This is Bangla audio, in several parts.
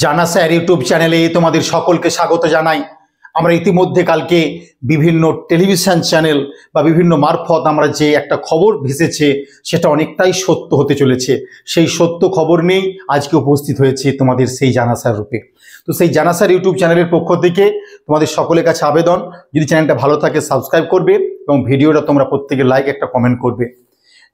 জানা স্যার ইউটিউব চ্যানেলে তোমাদের সকলকে স্বাগত জানাই। আমরা ইতিমধ্যে কালকে বিভিন্ন টেলিভিশন চ্যানেল বা বিভিন্ন মারফত আমরা যে একটা খবর ভেসেছে সেটা অনেকটাই সত্য হতে চলেছে। সেই সত্য খবর নিয়েই আজকে উপস্থিত হয়েছে তোমাদের সেই জানা স্যার রূপে। তো সেই জানা স্যার ইউটিউব চ্যানেলের পক্ষ থেকে তোমাদের সকলের কাছে আবেদন, যদি চ্যানেলটা ভালো থাকে সাবস্ক্রাইব করবে এবং ভিডিওটা তোমরা প্রত্যেকে লাইক একটা কমেন্ট করবে।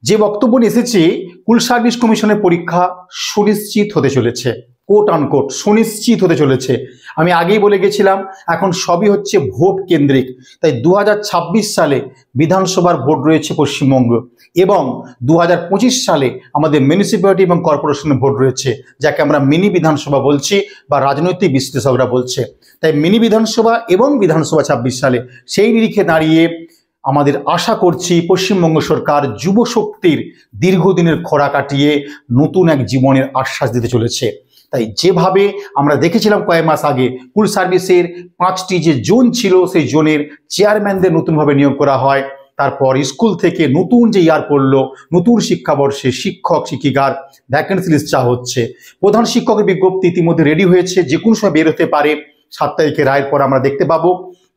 যে বক্তব্য নিয়ে এসেছি, স্কুল সার্ভিস কমিশনের পরীক্ষা সুনিশ্চিত হতে চলেছে, কোট আনকোট সুনিশ্চিত হতে চলেছে। আমি আগেই বলে গেছিলাম এখন সবই হচ্ছে ভোট কেন্দ্রিক। তাই 2026 সালে বিধানসভার ভোট রয়েছে পশ্চিমবঙ্গ এবং 2025 সালে আমাদের মিউনিসিপ্যালিটি এবং কর্পোরেশনের ভোট রয়েছে, যাকে আমরা মিনি বিধানসভা বলছি বা রাজনৈতিক বিশ্লেষকরা বলছে। তাই মিনি বিধানসভা এবং বিধানসভা 26 সালে সেই নিরিখে দাঁড়িয়ে আমাদের আশা করছি পশ্চিমবঙ্গ সরকার যুব শক্তির দীর্ঘদিনের খরা কাটিয়ে নতুন এক জীবনের আশ্বাস দিতে চলেছে। তাই যেভাবে আমরা দেখেছিলাম কয়েক মাস আগে স্কুল সার্ভিসের 5টি যে জোন ছিল সেই জোনের চেয়ারম্যানদের নতুনভাবে নিয়োগ করা হয়, তারপর স্কুল থেকে নতুন যে ইয়ার পড়লো নতুন শিক্ষাবর্ষে শিক্ষক শিক্ষিকার ভ্যাকেন্সি লিস্ট চাওয়া হচ্ছে। প্রধান শিক্ষকের বিজ্ঞপ্তি ইতিমধ্যে রেডি হয়েছে, যে কোনো সময় বের হতে পারে। 7 তারিখে রায়ের পর আমরা দেখতে পাবো।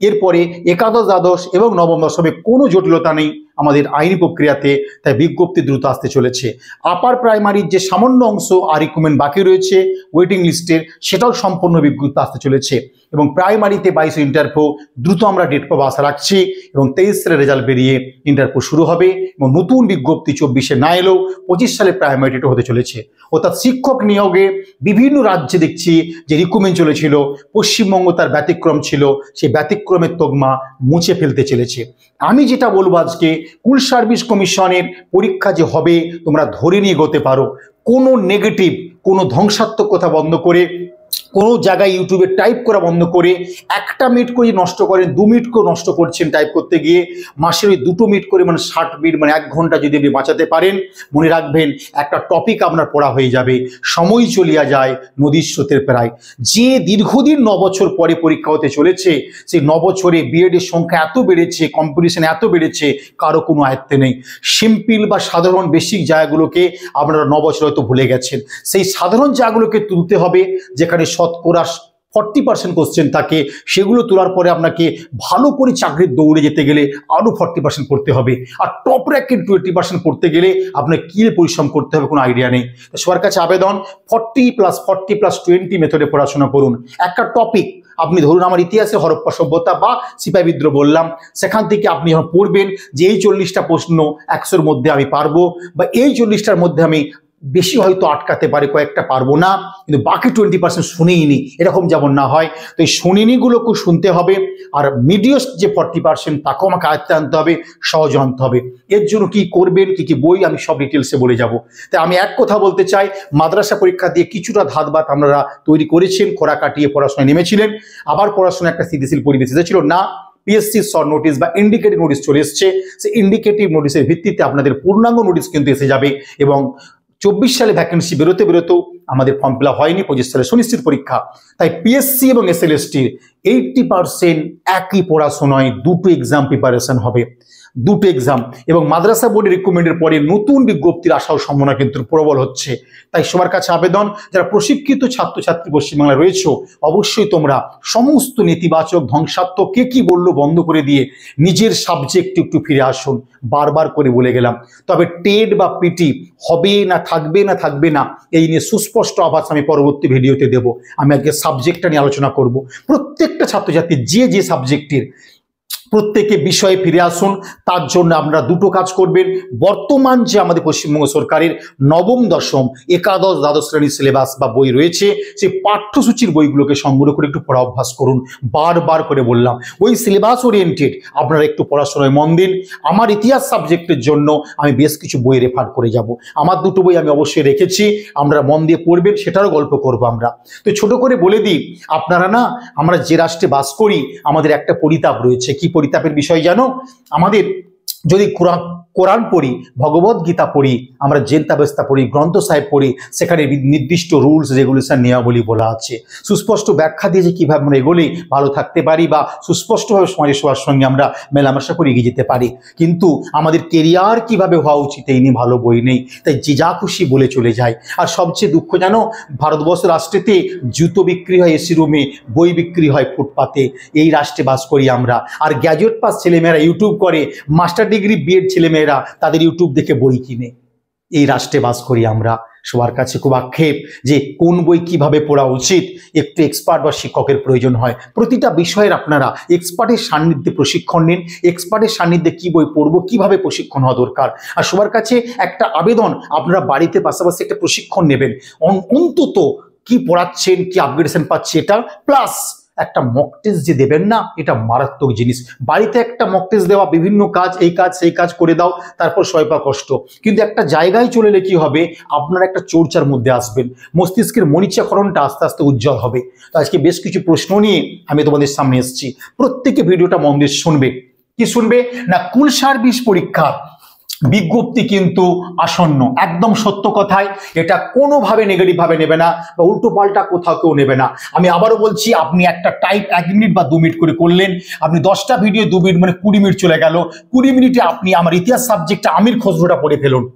এরপরে একাদশ দ্বাদশ এবং নবম দশমে কোনো জটিলতা নেই আমাদের আইনি প্রক্রিয়াতে, তাই বিজ্ঞপ্তি দ্রুত আসতে চলেছে। আপার প্রাইমারির যে সামান্য অংশ আর রিক্রুটমেন্ট বাকি রয়েছে ওয়েটিং লিস্টের, সেটাও সম্পূর্ণ বিজ্ঞপ্তি আসতে চলেছে। এবং প্রাইমারিতে 22 ইন্টারভিউ দ্রুত আমরা ডেট পাবো আশা রাখছি এবং 23 সালে রেজাল্ট বেরিয়ে ইন্টারভিউ শুরু হবে এবং নতুন বিজ্ঞপ্তি 24-এ না এলেও 25 সালে প্রাইমারি ডেটও হতে চলেছে। অর্থাৎ শিক্ষক নিয়োগে বিভিন্ন রাজ্যে দেখছি যে রিক্রুটমেন্ট চলেছিল, পশ্চিমবঙ্গ তার ব্যতিক্রম ছিল, সেই ব্যতিক্রমের তকমা মুছে ফেলতে চলেছে। আমি যেটা বলবো আজকে, স্কুল সার্ভিস কমিশনের পরীক্ষা যে হবে তোমরা ধরে নিয়ে এগোতে পারো। কোনো নেগেটিভ, কোনো ধ্বংসাত্মক কথা বন্ধ করে, কোনো জায়গায় ইউটিউবে টাইপ করা বন্ধ করে, 1 মিনিট করে নষ্ট করেন, 2 মিনিট করে নষ্ট করছেন টাইপ করতে গিয়ে, মাসের ওই 2 মিনিট করে মানে 60 মিনিট মানে 1 ঘন্টা যদি আপনি বাঁচাতে পারেন, মনে রাখবেন একটা টপিক আপনার পড়া হয়ে যাবে। সময় চলিয়া যায় নদীর স্রোতের প্রায়। যে দীর্ঘদিন 9 বছর পরে পরীক্ষা হতে চলেছে, সেই 9 বছরে বিএডের সংখ্যা এত বেড়েছে, কম্পিটিশন এত বেড়েছে, কারো কোনো আয়ত্তে নেই। সিম্পল বা সাধারণ বেসিক জায়গাগুলোকে আপনারা 9 বছর হয়তো ভুলে গেছেন। সেই সাধারণ জায়গাগুলোকে তুলতে হবে, যেখানে শতকরা 40% কোশ্চেন থাকে, সেগুলো তোলার পরে আপনাকে ভালো করে চাকরির দৌড়ে যেতে গেলে আরও 40% পড়তে হবে। আর টপ র্যাঙ্কের 20% পড়তে গেলে আপনার কী পরিশ্রম করতে হবে কোনো আইডিয়া নেই। সবার কাছে আবেদন, 40+40+20 মেথডে পড়াশোনা করুন। একটা টপিক আপনি ধরুন আমার ইতিহাসে হরপ্পা সভ্যতা বা সিপাহী বিদ্রোহ বললাম, সেখান থেকে আপনি যখন পড়বেন যে এই 40টা প্রশ্ন 100-র মধ্যে আমি পারবো বা এই 40টার মধ্যে আমি বেশি হয়তো আটকাতে পারে, কয়েকটা পারবো না, কিন্তু বাকি 20% শুনেই নি, এরকম যেমন না হয়। তো এই শুনিনিগুলোকেও শুনতে হবে। আর মিডিয়াস যে 40% তাকেও আমাকে আয়ত্তে আনতে হবে, সহজ আনতে হবে। এর জন্য কি করবেন, কি কি বই, আমি সব ডিটেলসে বলে যাব। তাই আমি এক কথা বলতে চাই, মাদ্রাসা পরীক্ষা দিয়ে কিছুটা ধাতবাত আপনারা তৈরি করেছেন, খরা কাটিয়ে পড়াশোনায় নেমেছিলেন, আবার পড়াশোনা একটা স্থিতিশীল পরিবেশ এসেছিল না। পিএসসি শর্ট নোটিশ বা ইন্ডিকেটিভ নোটিশ চলে এসছে, সেই ইন্ডিকেটিভ নোটিশের ভিত্তিতে আপনাদের পূর্ণাঙ্গ নোটিশ কিন্তু এসে যাবে এবং 24 সালে ভ্যাকেন্সি বেরোতেও আমাদের ফর্ম ফিল আপ হয়নি, 25 সালে সুনিশ্চিত পরীক্ষা। তাই পিএসসি এবং এসএলএসটির 80% একই পড়াশোনায় 2টো এক্সাম প্রিপারেশন হবে, 2টো এক্সাম। এবং মাদ্রাসা বোর্ডের রিক্রুটমেন্টের পরে নতুন বিজ্ঞপ্তির আশাও সম্ভাবনা কিন্তু প্রবল হচ্ছে। তাই সবার কাছে আবেদন, যারা প্রশিক্ষিত ছাত্রছাত্রী পশ্চিমবাংলায় রয়েছে, অবশ্যই তোমরা সমস্ত নেতিবাচক ধ্বংসাত্মক কে কি বললো বন্ধ করে দিয়ে নিজের সাবজেক্ট একটু ফিরে আসুন। বারবার করে বলে গেলাম। তবে টেট বা পিটি হবে না থাকবে না এই নিয়ে সুস্পষ্ট আভাস আমি পরবর্তী ভিডিওতে দেব। আমি আজকে সাবজেক্টটা নিয়ে আলোচনা করব। প্রত্যেকটা ছাত্রছাত্রী যে সাবজেক্টের প্রত্যেকে বিষয়ে ফিরে আসুন। তার জন্য আপনারা 2টো কাজ করবেন। বর্তমান যে আমাদের পশ্চিমবঙ্গ সরকারের নবম দশম একাদশ দ্বাদশ শ্রেণীর সিলেবাস বা বই রয়েছে, সেই পাঠ্যসূচির বইগুলোকে সংগ্রহ করে একটু পড়া অভ্যাস করুন। বারবার করে বললাম, ওই সিলেবাস ওরিয়েন্টেড আপনারা একটু পড়াশোনায় মন দিন। আমার ইতিহাস সাবজেক্টের জন্য আমি বেশ কিছু বই রেফার করে যাব। আমার 2টো বই আমি অবশ্যই রেখেছি, আপনারা মন দিয়ে পড়বেন, সেটারও গল্প করব আমরা। তো ছোট করে বলে দিই, আপনারা না, আমরা যে রাষ্ট্রে বাস করি আমাদের একটা পরিতাপ রয়েছে। কি পরিতাপের বিষয় জানো? আমাদের যদি কোরআন পড়ি, ভগবদ গীতা পড়ি, আমরা জেন্তাবেস্তা পড়ি, গ্রন্থ সাহেব পড়ি, সেখানে নির্দিষ্ট রুলস রেগুলেশন নিয়মাবলী বলা আছে, সুস্পষ্ট ব্যাখ্যা দিয়ে যে কীভাবে আমরা এগোলেই ভালো থাকতে পারি বা সুস্পষ্টভাবে সমাজের সবার সঙ্গে আমরা মেলামেশা করে এগিয়ে যেতে পারি। কিন্তু আমাদের কেরিয়ার কিভাবে হওয়া উচিত এই নিয়ে ভালো বই নেই, তাই যে যা খুশি বলে চলে যায়। আর সবচেয়ে দুঃখ জানো, ভারতবর্ষ রাষ্ট্রেতে জুতো বিক্রি হয় এসি রুমে, বই বিক্রি হয় ফুটপাতে, এই রাষ্ট্রে বাস করি আমরা। আর গ্র্যাজুয়েট পাস ছেলেমেয়েরা ইউটিউব করে, মাস্টার ডিগ্রি বিএড ছেলেমেয়েরা তাদের ইউটিউব দেখে বই কিনে, এই রাষ্ট্রে বাস করি আমরা। সবার কাছে খুব আক্ষেপ যে কোন বই কিভাবে পড়া উচিত, একটু এক্সপার্ট বা শিক্ষকের প্রয়োজন হয়। প্রতিটা বিষয়ের আপনারা এক্সপার্টের সান্নিধ্যে প্রশিক্ষণ নিন, এক্সপার্টের সান্নিধ্যে কি বই পড়বো, কিভাবে প্রশিক্ষণ হওয়া দরকার। আর সবার কাছে একটা আবেদন, আপনারা বাড়িতে পাশাপাশি একটা প্রশিক্ষণ নেবেন, অন্তত কি পড়াচ্ছেন, কি আপগ্রেডেশন পাচ্ছে এটা, প্লাস একটা মক টেস্ট যে দেবেন না, এটা মারাত্মক জিনিস। বাড়িতে একটা মক টেস্ট দেওয়া, বিভিন্ন কাজ, এই কাজ সেই কাজ করে দাও, তারপর সয়পা কষ্ট। কিন্তু একটা জায়গায় চলে এলে কি হবে, আপনারা একটা চর্চার মধ্যে আসবেন, মস্তিষ্কের মরিচাকরণটা আস্তে আস্তে উজ্জ্বল হবে। তো আজকে বেশ কিছু প্রশ্ন নিয়ে আমি তোমাদের সামনে এসেছি, প্রত্যেকে ভিডিওটা মন দিয়ে শুনবে। কি শুনবে না, কুল সার্ভিস পরীক্ষা বিজ্ঞপ্তি কিন্তু আসন্ন, একদম সত্য কথাই, এটা কোনোভাবে নেগেটিভ ভাবে নেবে না বা উল্টো পাল্টা কোথাও কেউ নেবে না। আমি আবারও বলছি, আপনি একটা টাইপ 1 মিনিট বা 2 মিনিট করে করলেন, আপনি 10টা ভিডিও 2 মিনিট মানে 20 মিনিট চলে গেল, 20 মিনিটে আপনি আমার ইতিহাস সাবজেক্টটা আমির খসরুটা পড়ে ফেলুন।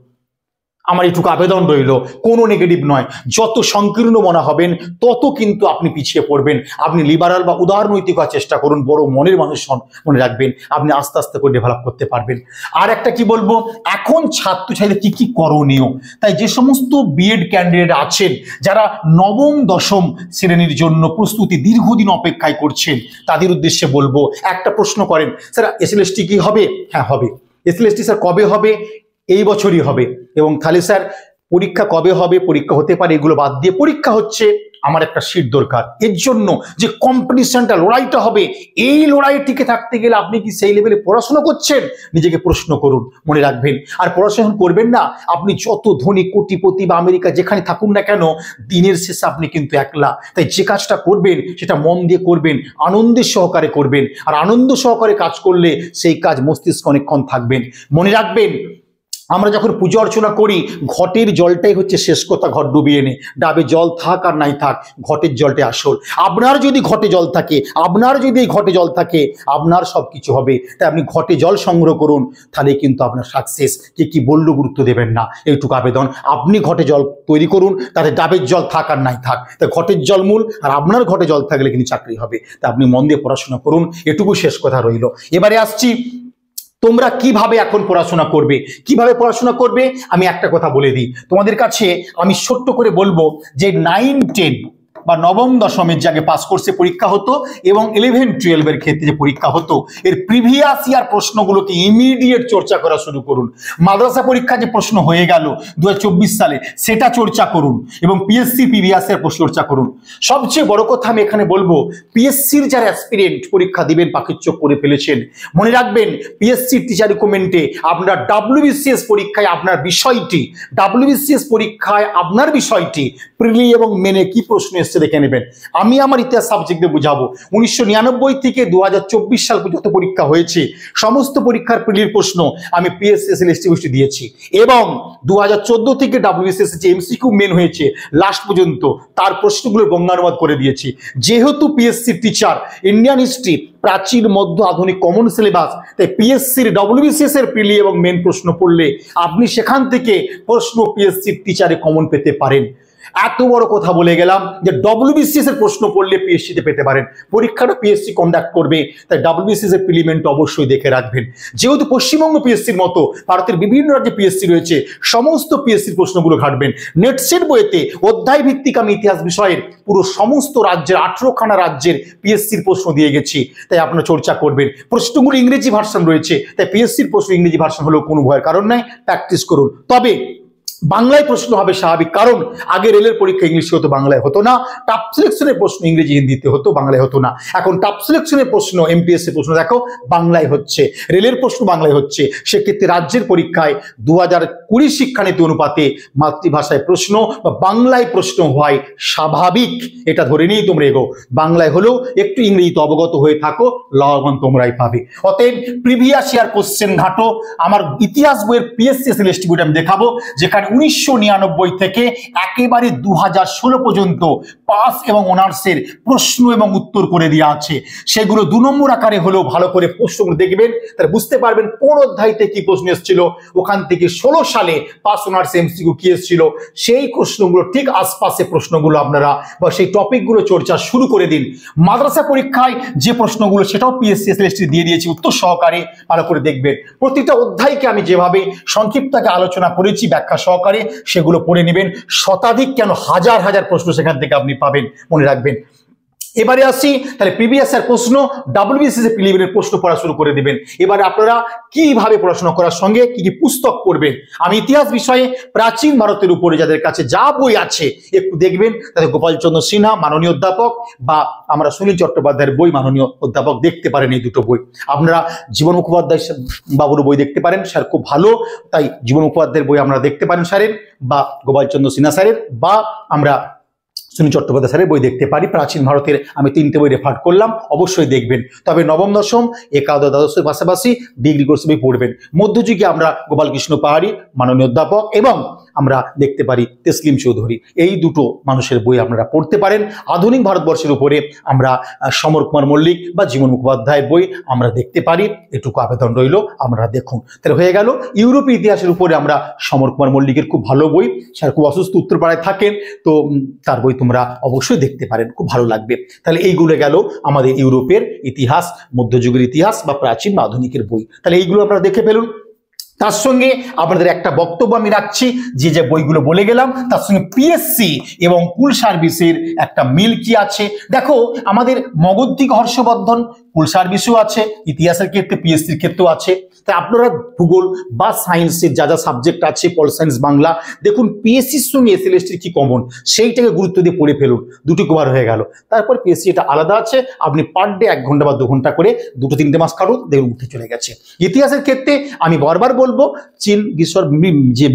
আমার এটুকু আবেদন রইল, কোনো নেগেটিভ নয়, যত সংকীর্ণ মনে হবেন তত কিন্তু আপনি পিছিয়ে পড়বেন। আপনি লিবারাল বা উদারনৈতিক হওয়ার চেষ্টা করুন, বড় মনের মানুষ হন, মনে রাখবেন আপনি আস্তে আস্তে করে ডেভেলপ করতে পারবেন। আর একটা কি বলবো, এখন ছাত্রছাত্রীদের কি কি করণীয়, তাই যে সমস্ত বিএড ক্যান্ডিডেট আছেন যারা নবম দশম শ্রেণীর জন্য প্রস্তুতি দীর্ঘদিন অপেক্ষায় করছেন, তাদের উদ্দেশ্যে বলবো, একটা প্রশ্ন করেন, স্যার এসএলএসটি কি হবে? হ্যাঁ হবে। এসএলএসটি স্যার কবে হবে? এই বছরই হবে। এবং তাহলে স্যার পরীক্ষা কবে হবে? পরীক্ষা হতে পারে, এগুলো বাদ দিয়ে পরীক্ষা হচ্ছে, আমার একটা সিট দরকার। এর জন্য যে কম্পিটিশনটা, লড়াইটা হবে, এই লড়াইয়ে টিকে থাকতে গেলে আপনি কি সেই লেভেলে পড়াশোনা করছেন? নিজেকে প্রশ্ন করুন, মনে রাখবেন। আর পড়াশোনা করবেন না, আপনি যত ধনী কোটিপতি বা আমেরিকা যেখানে থাকুন না কেন, দিনের শেষে আপনি কিন্তু একলা। তাই যে কাজটা করবেন সেটা মন দিয়ে করবেন, আনন্দের সহকারে করবেন। আর আনন্দ সহকারে কাজ করলে সেই কাজ মস্তিষ্কে অনেকক্ষণ থাকবেন। মনে রাখবেন, আমরা যখন পুজো অর্চনা করি, ঘটের জলটাই হচ্ছে শেষ কথা, ঘট ডুবিয়ে নে, ডাবে জল থাক আর নাই থাক, ঘটের জলটাই আসল। আপনার যদি ঘটে জল থাকে, আপনার যদি এই ঘটে জল থাকে, আপনার সব কিছু হবে। তাই আপনি ঘটে জল সংগ্রহ করুন, তাহলে কিন্তু আপনার সাকসেস। কে কি বললো গুরুত্ব দেবেন না, এইটুকু আবেদন। আপনি ঘটে জল তৈরি করুন, তাতে ডাবের জল থাক আর নাই থাক, তাই ঘটের জল মূল, আর আপনার ঘটে জল থাকলে কিন্তু চাকরি হবে। তা আপনি মন দিয়ে পড়াশোনা করুন, এটুকু শেষ কথা রইল। এবারে আসছি, তোমরা কিভাবে এখন পড়াশোনা করবে, কিভাবে পড়াশোনা করবে আমি একটা কথা বলে দিই তোমাদের কাছে। আমি ছোট্ট করে বলবো যে 9, 10 বা নবম দশমের যে আগে পাস কোর্সে পরীক্ষা হতো এবং 11, 12 ক্ষেত্রে যে পরীক্ষা হতো, এর প্রিভিয়াস ইয়ার প্রশ্নগুলোকে ইমিডিয়েট চর্চা করা শুরু করুন। মাদ্রাসা পরীক্ষা যে প্রশ্ন হয়ে গেল 2024 সালে, সেটা চর্চা করুন এবং পিএসসি প্রিভিয়াস ইয়ার প্রশ্ন চর্চা করুন। সবচেয়ে বড় কথা আমি এখানে বলবো, পিএসসির যারা অ্যাসপিরেন্ট পরীক্ষা দিবেন, পাখির চোখ করে ফেলেছেন, মনে রাখবেন পিএসসির টিচার রিকমেন্ডে আপনার ডাব্লিউবিসিএস পরীক্ষায় আপনার বিষয়টি, ডাব্লিউবিসিএস পরীক্ষায় আপনার বিষয়টি প্রিলি এবং মেনে কি প্রশ্ন এসছে দেখে নেবেন। আমি আমার ইতিহাস সাবজেক্টে বুঝাবো 1999 থেকে 2024 সাল পর্যন্ত পরীক্ষা হয়েছে, সমস্ত পরীক্ষার প্রিলির প্রশ্ন আমি পিএসসি দিয়েছি এবং 2014 থেকে ডাব্লিউবিসিএস যে এমসিকিউ মেন হয়েছে লাস্ট পর্যন্ত, তার প্রশ্নগুলোর বঙ্গানুবাদ করে দিয়েছি। যেহেতু পিএসসি টিচার, ইন্ডিয়ান হিস্ট্রি, প্রাচীন মধ্য আধুনিক কমন সিলেবাস, তাই পিএসসির ডাব্লিউবিসিএস এর প্রিলি এবং মেন প্রশ্ন পড়লে আপনি সেখান থেকে প্রশ্ন পিএসসির টিচারে কমন পেতে পারেন। এত বড় কথা বলে গেলাম যে ডব্লিউবিসিএস এর প্রশ্ন পড়লে পিএসসিতে পেতে পারেন। পরীক্ষাটা পিএসসি কন্ডাক্ট করবে, তাই ডাব্লিউবিসিএস এর প্রিলিমেন্ট অবশ্যই দেখে রাখবেন। যেহেতু পশ্চিমবঙ্গ পিএসসির মতো ভারতের বিভিন্ন রাজ্যে পিএসসি রয়েছে, সমস্ত পিএসসির প্রশ্নগুলো ঘাটবেন। নেটসেট বইতে অধ্যায় ভিত্তিক আমি ইতিহাস বিষয়ের পুরো সমস্ত রাজ্যের 18খানা রাজ্যের পিএসসির প্রশ্ন দিয়ে গেছি, তাই আপনারা চর্চা করবেন। প্রশ্নগুলো ইংরেজি ভার্সন রয়েছে, তাই পিএসসির প্রশ্ন ইংরেজি ভার্সন হলেও কোনো ভয়ের কারণ নাই, প্র্যাকটিস করুন। তবে বাংলায় প্রশ্ন হবে স্বাভাবিক, কারণ আগে রেলের পরীক্ষা ইংলিশে হতো, বাংলায় হতো না। টাপ সিলেকশনের প্রশ্ন ইংরেজি হিন্দিতে হতো, বাংলায় হতো না। এখন টাপ সিলেকশনের প্রশ্ন, এমপিএসসি প্রশ্ন দেখো বাংলায় হচ্ছে, রেলের প্রশ্ন বাংলায় হচ্ছে। সেক্ষেত্রে রাজ্যের পরীক্ষায় 2020 শিক্ষানীতি অনুপাতে মাতৃভাষায় প্রশ্ন বা বাংলায় প্রশ্ন হয় স্বাভাবিক, এটা ধরে নিয়েই তোমরা এগো। বাংলায় হলেও একটু ইংরেজিতে অবগত হয়ে থাকো, লাভবান তোমরাই পাবে। অতএব প্রিভিয়াস ইয়ার কোশ্চেন ঘাটো। আমার ইতিহাস বইয়ের পিএসসি এসএলএসটি বইটা আমি দেখাবো, যেখানে 1999 থেকে একেবারে 2016 পর্যন্ত পাস এবং অনার্সের প্রশ্ন এবং উত্তর করে দেওয়া আছে। সেগুলো 2 নম্বর আকারে হলেও ভালো করে প্রশ্নগুলো দেখবেন, তাহলে বুঝতে পারবেন কোন অধ্যায়তে কি প্রশ্ন এসেছিল, ওখান থেকে 16 সালে পাস অনার্স এমসিকিউ কি এসেছিল, সেই প্রশ্নগুলো ঠিক আশপাশে প্রশ্নগুলো আপনারা বা সেই টপিকগুলো চর্চা শুরু করে দিন। মাদ্রাসা পরীক্ষায় যে প্রশ্নগুলো সেটাও পিএসসি এসএলএসটি দিয়ে দিয়েছি উত্তর সহকারে, ভালো করে দেখবেন। প্রতিটা অধ্যায়কে আমি যেভাবে সংক্ষিপ্তকে আলোচনা করেছি ব্যাখ্যা সহকারে, সেগুলো পড়ে নেবেন। শতাধিক কেন হাজার হাজার প্রশ্ন সেখান থেকে আপনি পাবেন, মনে রাখবেন। এবারে আসি, তাহলে প্রিভিয়াস ইয়ার প্রশ্ন, ডাব্লিউবিসিএস প্রিলিমিনারি প্রশ্ন পড়া শুরু করে দেবেন। এবারে আপনারা কিভাবে পড়াশোনা করার সঙ্গে কি কি পুস্তক পড়বেন, আমি ইতিহাস বিষয়ে প্রাচীন ভারতের উপরে যাদের কাছে যা বই আছে একটু দেখবেন, তাদের গোপালচন্দ্র সিনহা মাননীয় অধ্যাপক বা আমরা সুনীল চট্টোপাধ্যায়ের বই মাননীয় অধ্যাপক দেখতে পারেন। এই দুটো বই আপনারা জীবন মুখোপাধ্যায় বাবুর বই দেখতে পারেন, স্যার খুব ভালো, তাই জীবন মুখোপাধ্যায়ের বই আমরা দেখতে পারেন স্যারের, বা গোপালচন্দ্র সিনহা স্যারের, বা আমরা সুনীল চট্টোপাধ্যায় স্যারের বই দেখতে পারি। প্রাচীন ভারতের আমি 3টে বই রেফার করলাম, অবশ্যই দেখবেন। তবে নবম দশম একাদশ দ্বাদশের পাশাপাশি ডিগ্রি কোর্স বই পড়বেন। মধ্যযুগে আমরা গোপালকৃষ্ণ পাহাড়ি মাননীয় অধ্যাপক এবং আমরা দেখতে পারি তেসলিম চৌধুরী, এই দুটো মানুষের বই আপনারা পড়তে পারেন। আধুনিক ভারতবর্ষের উপরে আমরা সমর কুমার মল্লিক বা জীবন মুখোপাধ্যায়ের বই আমরা দেখতে পারি, এটুকু আবেদন রইল, আপনারা দেখুন। তাহলে হয়ে গেল ইউরোপীয় ইতিহাসের উপরে আমরা সমর কুমার মল্লিকের খুব ভালো বই, স্যার খুব অসুস্থ উত্তরপাড়ায় থাকেন, তো তার বই তোমরা অবশ্যই দেখতে পারেন, খুব ভালো লাগবে। তাহলে এইগুলো গেল আমাদের ইউরোপের ইতিহাস, মধ্যযুগের ইতিহাস বা প্রাচীন বা আধুনিকের বই। তাহলে এইগুলো আপনারা দেখে ফেলুন। তার সঙ্গে আপনাদের একটা বক্তব্য আমি রাখছি, যে যে বইগুলো বলে গেলাম তার সঙ্গে পিএসসি এবং কুল সার্ভিসের একটা মিল কি আছে। দেখো, আমাদের মগদ্দিক হর্ষবর্ধন কুল সার্ভিসও আছে, ইতিহাসের ক্ষেত্রে পিএসসির ক্ষেত্রেও আছে। তাই আপনারা ভূগোল বা সায়েন্সের যা যা সাবজেক্ট আছে, পল সায়েন্স, বাংলা, দেখুন পিএসসির সঙ্গে এসএলএসটির কি কমন, সেইটাকে গুরুত্ব দিয়ে পড়ে ফেলুন, দুটি কভার হয়ে গেল। তারপর পিএসসি এটা আলাদা আছে, আপনি পার ডে 1 ঘন্টা বা 2 ঘন্টা করে 2-3টে মাস কাটুন, দেখুন উঠে চলে গেছে। ইতিহাসের ক্ষেত্রে আমি বারবার বলবো, চীন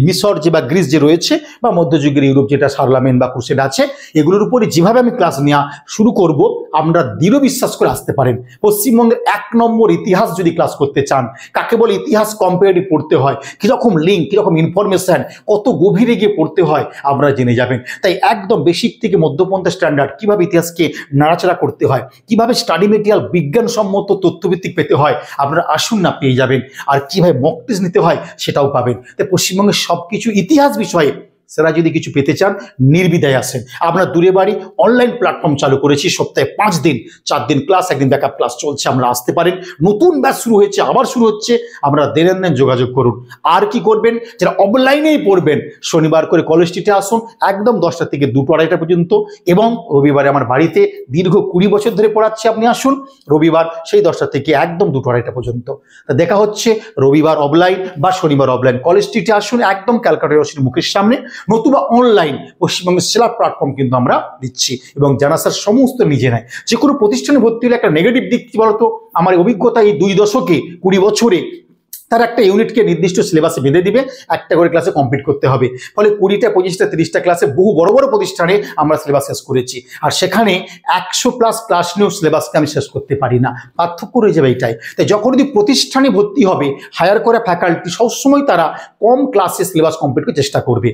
মিশর যে বা গ্রিস যে রয়েছে বা মধ্যযুগের ইউরোপ যেটা শার্লামেন বা ক্রুসেড আছে, এগুলোর উপরে যেভাবে আমি ক্লাস নেওয়া শুরু করব, আমরা দৃঢ় বিশ্বাস করে আসতে পারেন। পশ্চিমবঙ্গের 1 নম্বর ইতিহাস যদি ক্লাস করতে চান, কাকে বলে ইতিহাস কম্পারেটিভ পড়তে হয়, কিরকম লিঙ্ক, কিরকম ইনফরমেশন, কত গভীরে গিয়ে পড়তে হয়, আপনারা জেনে যাবেন। তাই একদম বেসিক থেকে মধ্যপন্থা স্ট্যান্ডার্ড, কিভাবে ইতিহাসকে নাড়াচাড়া করতে হয়, কিভাবে স্টাডি মেটেরিয়াল বিজ্ঞানসম্মত তথ্যভিত্তিক পেতে হয়, আপনারা আসুন না পেয়ে যাবেন। আর কিভাবে মক টেস্ট নিতে হয় সেটাও পাবেন। তাই পশ্চিমবঙ্গের সবকিছু ইতিহাস বিষয়ে সেরা যদি কিছু পেতে চান, নির্বিধায় আসেন। আপনার দূরে বাড়ি অনলাইন প্ল্যাটফর্ম চালু করেছি, সপ্তাহে 5 দিন, 4 দিন ক্লাস, 1 দিন ব্যাকআপ ক্লাস চলছে, আমরা আসতে পারেন। নতুন ব্যাচ শুরু হয়েছে, আবার শুরু হচ্ছে, আমরা দেন যোগাযোগ করুন। আর কি করবেন, যারা অফলাইনেই পড়বেন, শনিবার করে কলেজ স্ট্রিটে আসুন, একদম 10টা থেকে 2-2:30 পর্যন্ত, এবং রবিবারে আমার বাড়িতে দীর্ঘ 20 বছর ধরে পড়াচ্ছি, আপনি আসুন রবিবার সেই 10টা থেকে একদম 2-2:30 পর্যন্ত। তা দেখা হচ্ছে রবিবার অফলাইন বা শনিবার অফলাইন, কলেজ স্ট্রিটে আসুন, একদম ক্যালকাটা ইউনিভার্সিটির মুখের সামনে, নতুবা অনলাইন পশ্চিমবঙ্গের সেরা প্ল্যাটফর্ম কিন্তু আমরা দিচ্ছি। এবং জানা স্যার সমস্ত নিজে নেয়। যে কোনো প্রতিষ্ঠানে ভর্তি হলে একটা নেগেটিভ দিক কি বলতো, আমার অভিজ্ঞতা এই 2 দশকে 20 বছরে, তার একটা ইউনিটকে নির্দিষ্ট সিলেবাসে বেঁধে দিবে, একটা করে ক্লাসে কমপ্লিট করতে হবে। ফলে 20টা 25টা 30টা ক্লাসে বহু বড় বড় প্রতিষ্ঠানে আমরা সিলেবাস শেষ করেছি। আর সেখানে 100+ ক্লাস নিয়েও সিলেবাসকে আমি শেষ করতে পারি না, পার্থক্য রয়ে যাবে এইটাই। তাই যখন যদি প্রতিষ্ঠানে ভর্তি হবে, হায়ার করা ফ্যাকাল্টি সবসময় তারা কম ক্লাসে সিলেবাস কমপ্লিট করার চেষ্টা করবে।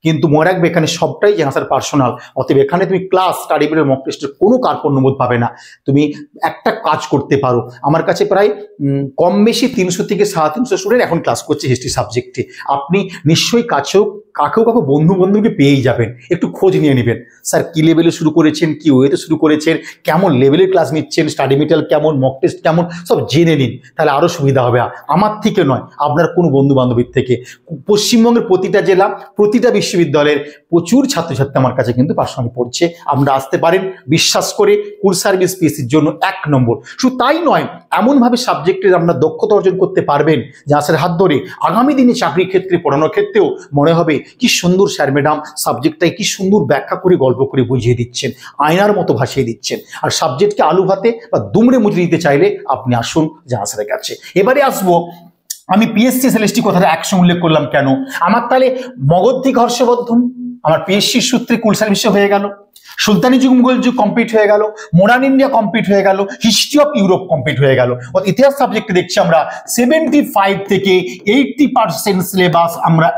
কিন্তু মনে রাখবে, এখানে সবটাই জানার পার্সোনাল। অতএব এখানে তুমি ক্লাস, স্টাডি মেটেরিয়াল, মক টেস্টের কোনো কার্পণ্যবোধ পাবে না। তুমি একটা কাজ করতে পারো, আমার কাছে প্রায় কম বেশি 300 থেকে 350 স্টুডেন্ট এখন ক্লাস করছে হিস্ট্রি সাবজেক্টে। আপনি নিশ্চয়ই কাকেও বন্ধুকে পেয়েই যাবেন, একটু খোঁজ নিয়ে নেবেন। স্যার কি লেভেলে শুরু করেছেন, কি ওয়েতে শুরু করেছেন, কেমন লেভেলের ক্লাস নিচ্ছেন, স্টাডি মেটেরিয়াল কেমন, মক টেস্ট কেমন, সব জেনে নিন, তাহলে আরও সুবিধা হবে। আমার থেকে নয়, আপনার কোনো বন্ধু বান্ধবীর থেকে। পশ্চিমবঙ্গের প্রতিটা জেলা, প্রতিটা বিশ্ববিদ্যালয়ের প্রচুর ছাত্রছাত্রী আমার কাছে কিন্তু পার্সোনালি পড়ছে, আমরা আসতে পারেন বিশ্বাস করে। কুল সার্ভিস পিএসসির জন্য 1 নম্বর। শুধু তাই নয়, এমনভাবে সাবজেক্টের আপনার দক্ষতা অর্জন করতে পারবেন যে স্যার হাত ধরে আগামী দিনে চাকরির ক্ষেত্রে, পড়ানোর ক্ষেত্রেও মনে হবে কি সুন্দর স্যার ম্যাডাম সাবজেক্টটাই কি সুন্দর ব্যাখ্যা করে, গল্প করে বুঝিয়ে দিচ্ছেন, আয়নার মতো ভাসিয়ে দিচ্ছেন। আর সাবজেক্টকে আলু ভাতে বা দুমড়ে মুচড়ে দিতে চাইলে আপনি আসুন জানা স্যারের কাছে। এবারে আসবো আমি পিএসসি এসএলএসটি কথাটা একসঙ্গে উল্লেখ করলাম কেন? আমার তাহলে মগধ হর্ষবর্ধন আমার পিএসসির সূত্রে কুল সার্ভিসে হয়ে গেল, সুলতানি যুগ মুঘল যুগ কমপ্লিট হয়ে গেল, মডার্ন ইন্ডিয়া কমপ্লিট হয়ে গেল, হিস্ট্রি অফ ইউরোপ কমপ্লিট হয়ে গেল। ইতিহাস সাবজেক্টে দেখছি আমরা 75 থেকে 80% সিলেবাস আমরা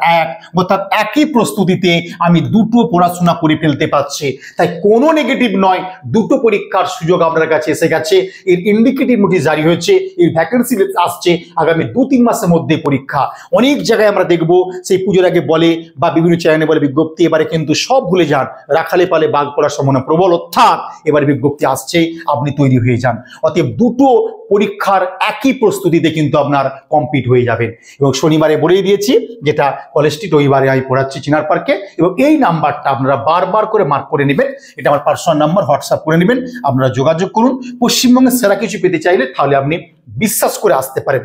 অর্থাৎ একই প্রস্তুতিতে আমি দুটো পড়াশোনা করে ফেলতে পারছি। তাই কোনো নেগেটিভ নয়, দুটো পরীক্ষার সুযোগ আপনার কাছে এসে গেছে। এর ইন্ডিকেটিভ নোটিশ জারি হয়েছে, এর ভ্যাকেন্সি আসছে আগামী 2-3 মাসের মধ্যে পরীক্ষা। অনেক জায়গায় আমরা দেখব সেই পুজোর আগে বলে বা বিভিন্ন চ্যানেলে বলে বিজ্ঞপ্তি, এবারে কিন্তু সব ভুলে যান, রাখালে পালে বাঘ পড়ার সম্ভাবনা প্রবল, অর্থাৎ এবারে বিজ্ঞপ্তি আসছে, আপনি তৈরি হয়ে যান। অতএব দুটো পরীক্ষার একই প্রস্তুতিতে কিন্তু আপনার কমপ্লিট হয়ে যাবেন। এবং শনিবারে বলেই দিয়েছি, যেটা কলেজটি রবিবারে আমি পড়াচ্ছি চিনার পার্কে, এবং এই নাম্বারটা আপনারা বারবার করে মার্ক করে নেবেন। এটা আমার পার্সোনাল নাম্বার, হোয়াটসঅ্যাপ করে নেবেন, আপনারা যোগাযোগ করুন। পশ্চিমবঙ্গের সেরা কিছু পেতে চাইলে তাহলে আপনি বিশ্বাস করে আসতে পারেন।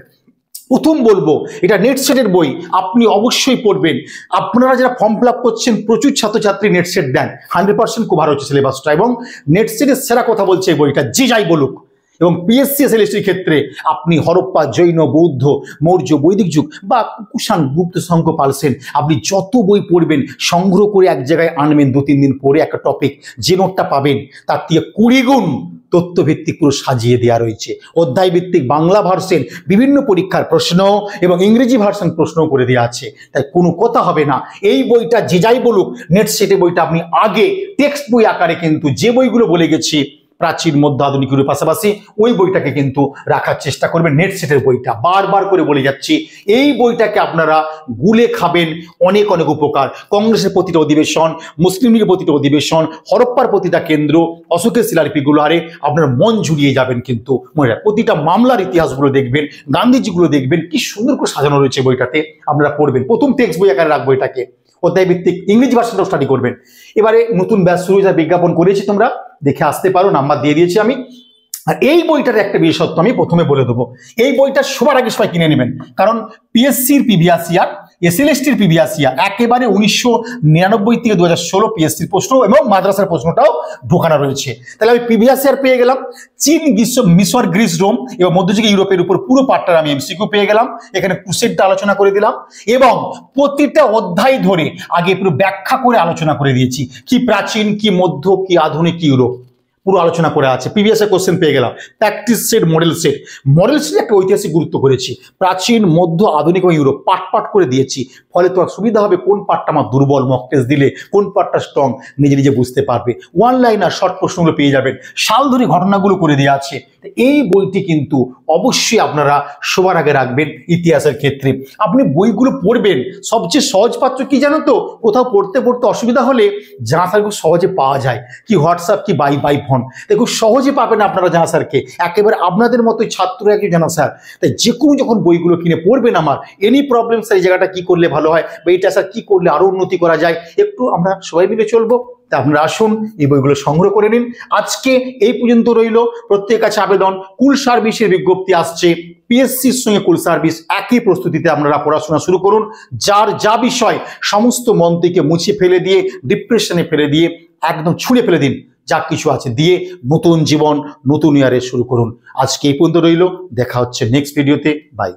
প্রথম বলবো, এটা নেট সেটের বই, আপনি অবশ্যই পড়বেন। আপনারা যারা ফর্ম ফিল আপ করছেন, প্রচুর ছাত্রছাত্রী নেট সেট দেন, 100% কভার হচ্ছে সিলেবাসটা, এবং নেট সেটের সেরা কথা বলছে এই বইটা, যে যাই বলুক। এবং পিএসসি এসএলএসটির ক্ষেত্রে আপনি হরপ্পা, জৈন, বৌদ্ধ, মৌর্য, বৈদিক যুগ বা কুষাণ, গুপ্ত, শঙ্খ, পালসেন, আপনি যত বই পড়বেন সংগ্রহ করে এক জায়গায় আনবেন, 2-3 দিন পরে একটা টপিক, যে নোটটা পাবেন তার থেকে 20 গুণ তথ্যভিত্তিক পুরো সাজিয়ে দেওয়া রয়েছে। অধ্যায় ভিত্তিক বাংলা ভার্সন, বিভিন্ন পরীক্ষার প্রশ্ন এবং ইংরেজি ভার্সন প্রশ্ন করে দেওয়া আছে। তাই কোনো কথা হবে না, এই বইটা যে যাই বলুক, নেট সেটে বইটা আপনি আগে টেক্সট বই আকারে কিন্তু যে বইগুলো বলে গেছি প্রাচীন, মধ্য, আধুনিক ইউরোপ, পাশাপাশি ওই বইটাকে কিন্তু রাখার চেষ্টা করবেন। নেট সেটের বইটা বারবার করে বলে যাচ্ছি, এই বইটাকে আপনারা গুলে খাবেন, অনেক অনেক উপকার। কংগ্রেসের প্রতিটা অধিবেশন, মুসলিম লীগের প্রতিটা অধিবেশন, হরপ্পার প্রতিটা কেন্দ্র, অশোকের শিলালিপিগুলো আরে আপনার মন জুড়িয়ে যাবেন। কিন্তু মনে রাখবেন, প্রতিটা মামলার ইতিহাসগুলো দেখবেন, গান্ধীজিগুলো দেখবেন, কি সুন্দর করে সাজানো রয়েছে বইটাতে, আপনারা পড়বেন। প্রথম টেক্সট বই আকারে রাখবো এটাকে, অধ্যায় ভিত্তিক ইংরেজি ভার্সনটাও স্টাডি করবেন। এবারে নতুন ব্যাচ শুরু হয়ে বিজ্ঞাপন করেছি, তোমরা দেখে আসতে পারো, নাম্বার দিয়ে দিয়েছি আমি। আর এই বইটার একটা বিশেষত্ব আমি প্রথমে বলে দেবো, এই বইটা সবার আগে সবাই কিনে নেবেন, কারণ পিএসসির প্রিভিয়াস ইয়ার, এসএলএসটির প্রিভিয়াস ইয়ার একেবারে 1999 থেকে 2016 পিএসসির প্রশ্ন এবং মাদ্রাসার প্রশ্নটাও ঢোকানো রয়েছে। তাহলে আমি প্রিভিয়াস ইয়ার পেয়ে গেলাম, চীন, মিশর, গ্রিস, রোম এবং মধ্যযুগীয় ইউরোপের উপর পুরো পার্টটার আমি এমসিকিউ পেয়ে গেলাম। এখানে ক্রুসেডটা আলোচনা করে দিলাম এবং প্রতিটা অধ্যায় ধরে আগে পুরো ব্যাখ্যা করে আলোচনা করে দিয়েছি, কি প্রাচীন, কি মধ্য, কি আধুনিক, কি ইউরোপ, পুরো আলোচনা করে আছে। প্রিভিয়াস কোশ্চেন পেয়ে গেলাম, practice set, model set, model set একটা ঐতিহাসিক গুরুত্ব করেছি, প্রাচীন, মধ্য, আধুনিক এবং ইউরোপ পাট করে দিয়েছি। ফলে তোমার সুবিধা হবে, কোন পার্টটা আমার দুর্বল, মক টেস্ট দিলে কোন পার্টটা স্ট্রং নিজে নিজে বুঝতে পারবে। ওয়ান লাইনার শর্ট প্রশ্নগুলো পেয়ে যাবেন, সাল ধরে ঘটনাগুলো করে দেওয়া আছে। এই বইটি কিন্তু অবশ্যই আপনারা সবার আগে রাখবেন। ইতিহাসের ক্ষেত্রে আপনি বইগুলো পড়বেন, সবচেয়ে সহজ পাত্র কি জানো তো, কোথাও পড়তে পড়তে অসুবিধা হলে জানা স্যার খুব সহজে পাওয়া যায়, কি হোয়াটসঅ্যাপ, কি বাই ফোন, খুব সহজে পাবেন আপনারা জানা স্যারকে, একেবারে আপনাদের মতোই ছাত্ররা কি জানা স্যার। তাই যে কোনো যখন বইগুলো কিনে পড়বেন, আমার এনি প্রবলেম স্যার এই জায়গাটা কি করলে ভালো হয় বা এটা স্যার কি করলে আরো উন্নতি করা যায়, একটু আমরা সবাই মিলে চলবো। তা আপনারা আসুন, এই বইগুলো সংগ্রহ করে নিন। আজকে এই পর্যন্ত রইল। প্রত্যেকের কাছে আবেদন, কুল সার্ভিসের বিজ্ঞপ্তি আসছে, পিএসসির সঙ্গে কুল সার্ভিস একই প্রস্তুতিতে আপনারা পড়াশোনা শুরু করুন। যার যা বিষয় সমস্ত মন থেকে মুছে ফেলে দিয়ে, ডিপ্রেশনে ফেলে দিয়ে, একদম ছুঁড়ে ফেলে দিন, যা কিছু আছে দিয়ে নতুন জীবন, নতুন ইয়ারে শুরু করুন। আজকে এই পর্যন্ত রইল, দেখা হচ্ছে নেক্সট ভিডিওতে। বাই।